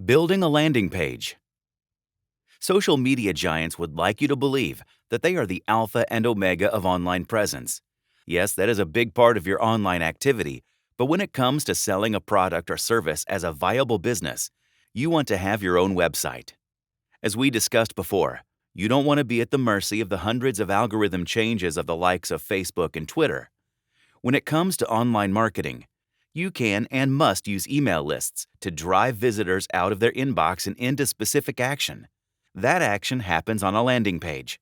Building a landing page. Social media giants would like you to believe that they are the alpha and omega of online presence. Yes, that is a big part of your online activity, but when it comes to selling a product or service as a viable business, you want to have your own website. As we discussed before, you don't want to be at the mercy of the hundreds of algorithm changes of the likes of Facebook and Twitter. When it comes to online marketing, you can and must use email lists to drive visitors out of their inbox and into specific action. That action happens on a landing page.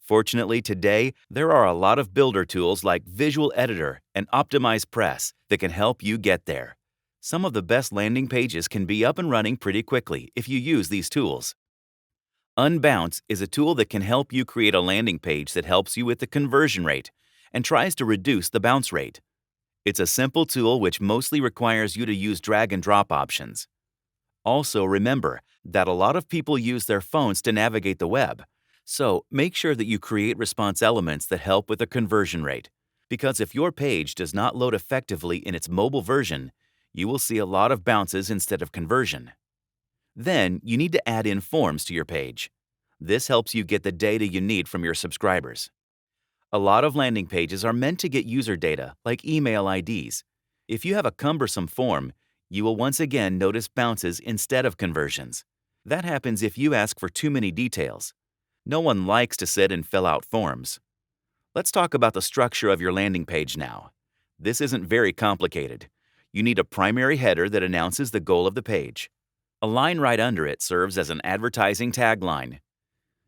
Fortunately, today, there are a lot of builder tools like Visual Editor and Optimize Press that can help you get there. Some of the best landing pages can be up and running pretty quickly if you use these tools. Unbounce is a tool that can help you create a landing page that helps you with the conversion rate and tries to reduce the bounce rate. It's a simple tool which mostly requires you to use drag and drop options. Also, remember that a lot of people use their phones to navigate the web, so make sure that you create response elements that help with the conversion rate, because if your page does not load effectively in its mobile version, you will see a lot of bounces instead of conversion. Then, you need to add in forms to your page. This helps you get the data you need from your subscribers. A lot of landing pages are meant to get user data, like email IDs. If you have a cumbersome form, you will once again notice bounces instead of conversions. That happens if you ask for too many details. No one likes to sit and fill out forms. Let's talk about the structure of your landing page now. This isn't very complicated. You need a primary header that announces the goal of the page. A line right under it serves as an advertising tagline.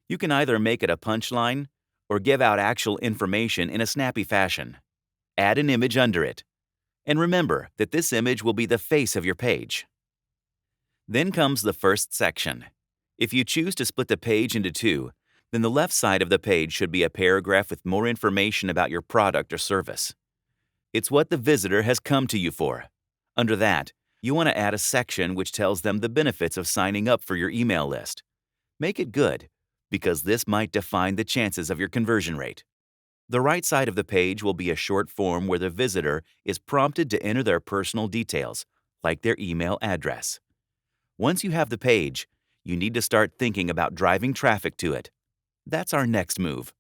You can either make it a punchline or give out actual information in a snappy fashion. Add an image under it. And remember that this image will be the face of your page. Then comes the first section. If you choose to split the page into two, then the left side of the page should be a paragraph with more information about your product or service. It's what the visitor has come to you for. Under that, you want to add a section which tells them the benefits of signing up for your email list. Make it good, because this might define the chances of your conversion rate. The right side of the page will be a short form where the visitor is prompted to enter their personal details, like their email address. Once you have the page, you need to start thinking about driving traffic to it. That's our next move.